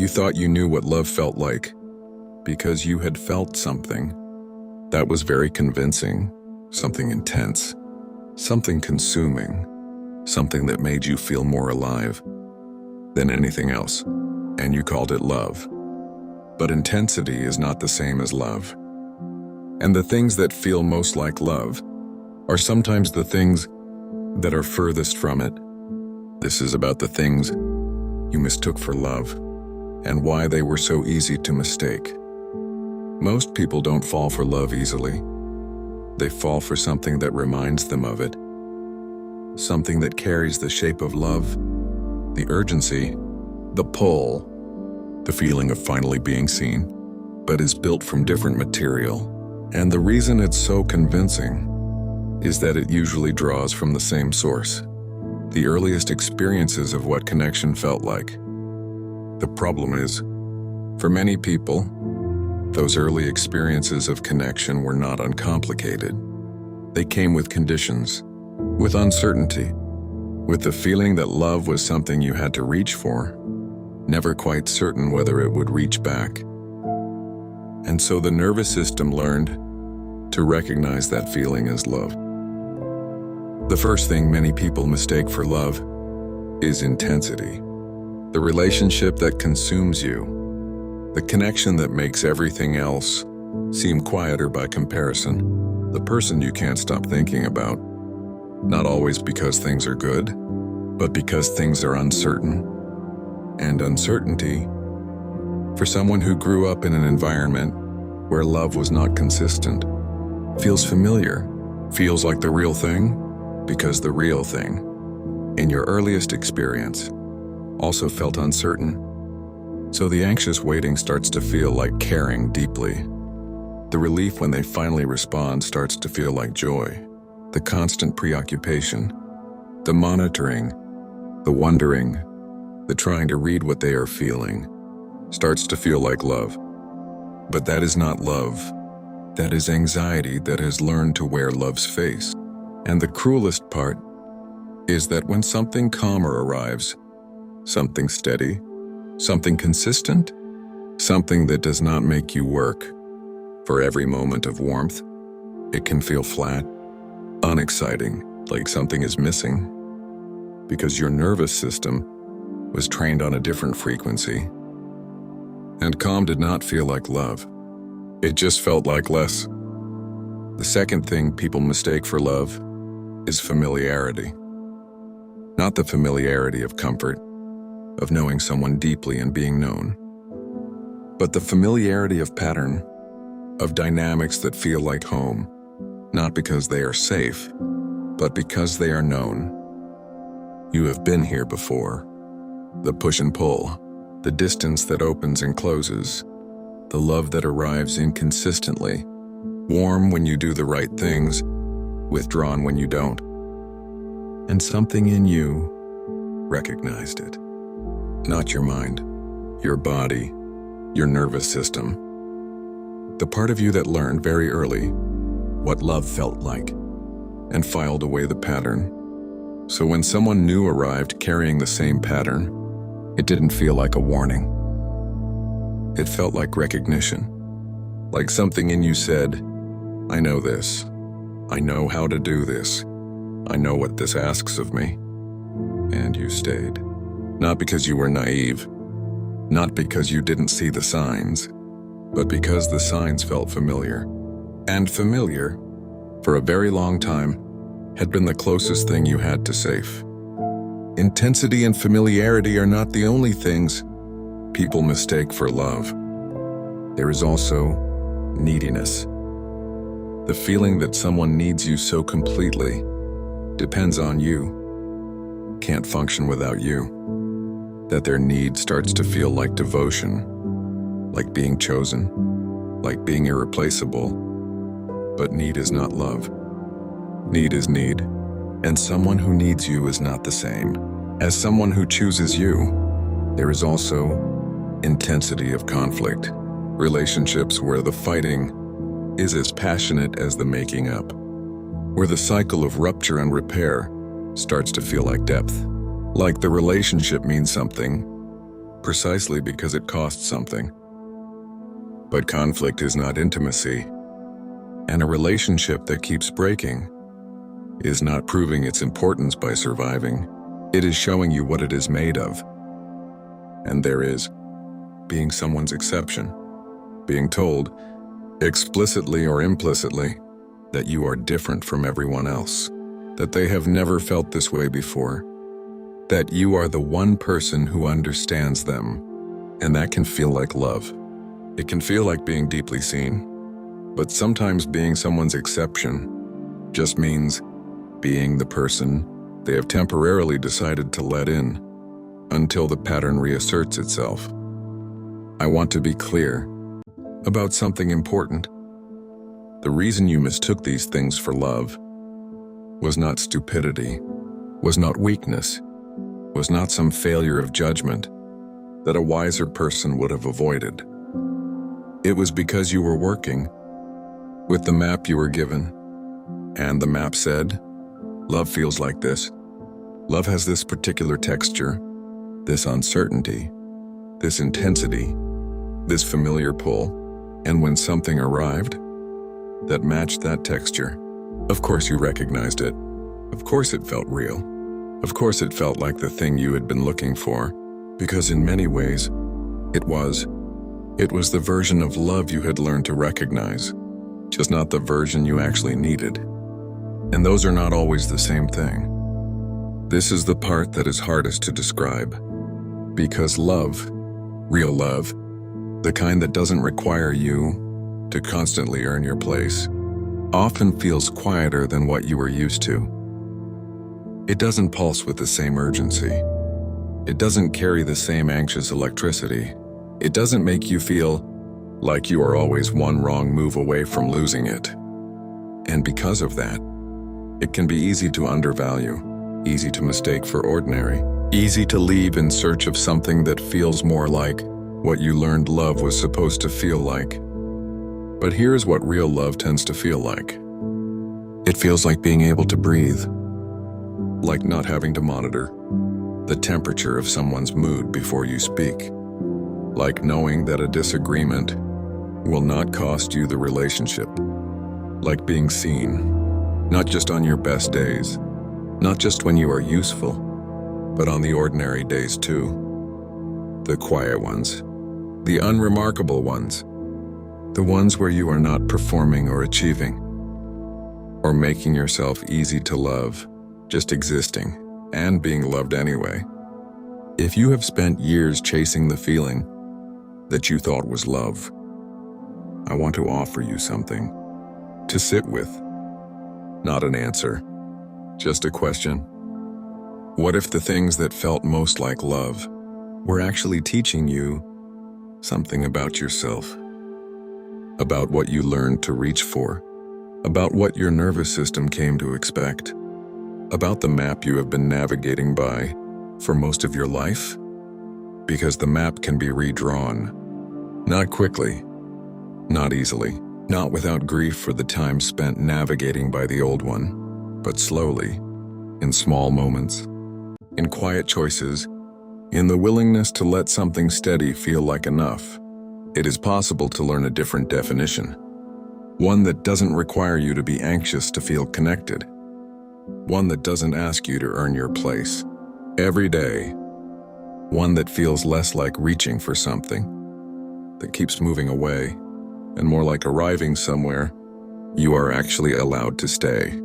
You thought you knew what love felt like because you had felt something that was very convincing, something intense, something consuming, something that made you feel more alive than anything else, and you called it love. But intensity is not the same as love. And the things that feel most like love are sometimes the things that are furthest from it. This is about the things you mistook for love and why they were so easy to mistake. Most people don't fall for love easily. They fall for something that reminds them of it, something that carries the shape of love, the urgency, the pull, the feeling of finally being seen, but is built from different material. And the reason it's so convincing is that it usually draws from the same source, the earliest experiences of what connection felt like. The problem is, for many people, those early experiences of connection were not uncomplicated. They came with conditions, with uncertainty, with the feeling that love was something you had to reach for, never quite certain whether it would reach back. And so the nervous system learned to recognize that feeling as love. The first thing many people mistake for love is intensity, the relationship that consumes you, the connection that makes everything else seem quieter by comparison, the person you can't stop thinking about, not always because things are good, but because things are uncertain. And uncertainty, for someone who grew up in an environment where love was not consistent, feels familiar, feels like the real thing, because the real thing, in your earliest experience, also felt uncertain. So the anxious waiting starts to feel like caring deeply. The relief when they finally respond starts to feel like joy. The constant preoccupation, the monitoring, the wondering, the trying to read what they are feeling, starts to feel like love. But that is not love. That is anxiety that has learned to wear love's face. And the cruelest part is that when something calmer arrives, something steady, something consistent, something that does not make you work for every moment of warmth, it can feel flat, unexciting, like something is missing, because your nervous system was trained on a different frequency. And calm did not feel like love. It just felt like less. The second thing people mistake for love is familiarity. Not the familiarity of comfort, of knowing someone deeply and being known, but the familiarity of pattern, of dynamics that feel like home, not because they are safe, but because they are known. You have been here before. The push and pull, the distance that opens and closes, the love that arrives inconsistently, warm when you do the right things, withdrawn when you don't. And something in you recognized it. Not your mind, your body, your nervous system. The part of you that learned very early what love felt like and filed away the pattern. So when someone new arrived carrying the same pattern, it didn't feel like a warning. It felt like recognition, like something in you said, I know this. I know how to do this. I know what this asks of me. And you stayed. Not because you were naive, not because you didn't see the signs, but because the signs felt familiar. And familiar, for a very long time, had been the closest thing you had to safe. Intensity and familiarity are not the only things people mistake for love. There is also neediness. The feeling that someone needs you so completely, depends on you, can't function without you, that their need starts to feel like devotion, like being chosen, like being irreplaceable. But need is not love. Need is need, and someone who needs you is not the same as someone who chooses you. There is also intensity of conflict, relationships where the fighting is as passionate as the making up, where the cycle of rupture and repair starts to feel like depth, like the relationship means something, precisely because it costs something. But conflict is not intimacy, and a relationship that keeps breaking is not proving its importance by surviving. It is showing you what it is made of. And there is being someone's exception, being told, explicitly or implicitly, that you are different from everyone else, that they have never felt this way before, that you are the one person who understands them, and that can feel like love. It can feel like being deeply seen, but sometimes being someone's exception just means being the person they have temporarily decided to let in until the pattern reasserts itself. I want to be clear about something important. The reason you mistook these things for love was not stupidity, was not weakness, was not some failure of judgment that a wiser person would have avoided. It was because you were working with the map you were given, and the map said, love feels like this. Love has this particular texture, this uncertainty, this intensity, this familiar pull, and when something arrived that matched that texture, of course you recognized it. Of course it felt real. Of course it felt like the thing you had been looking for, because in many ways, it was the version of love you had learned to recognize, just not the version you actually needed. And those are not always the same thing. This is the part that is hardest to describe, because love, real love, the kind that doesn't require you to constantly earn your place, often feels quieter than what you were used to. It doesn't pulse with the same urgency. It doesn't carry the same anxious electricity. It doesn't make you feel like you are always one wrong move away from losing it. And because of that, it can be easy to undervalue, easy to mistake for ordinary, easy to leave in search of something that feels more like what you learned love was supposed to feel like. But here's what real love tends to feel like. It feels like being able to breathe, like not having to monitor the temperature of someone's mood before you speak, like knowing that a disagreement will not cost you the relationship, like being seen, not just on your best days, not just when you are useful, but on the ordinary days too. The quiet ones, the unremarkable ones, the ones where you are not performing or achieving, or making yourself easy to love, just existing and being loved anyway. If you have spent years chasing the feeling that you thought was love, I want to offer you something to sit with. Not an answer, just a question. What if the things that felt most like love were actually teaching you something about yourself, about what you learned to reach for, about what your nervous system came to expect, about the map you have been navigating by for most of your life? Because the map can be redrawn, not quickly, not easily, not without grief for the time spent navigating by the old one, but slowly, in small moments, in quiet choices, in the willingness to let something steady feel like enough. It is possible to learn a different definition, one that doesn't require you to be anxious to feel connected, one that doesn't ask you to earn your place every day, one that feels less like reaching for something, that keeps moving away, and more like arriving somewhere you are actually allowed to stay.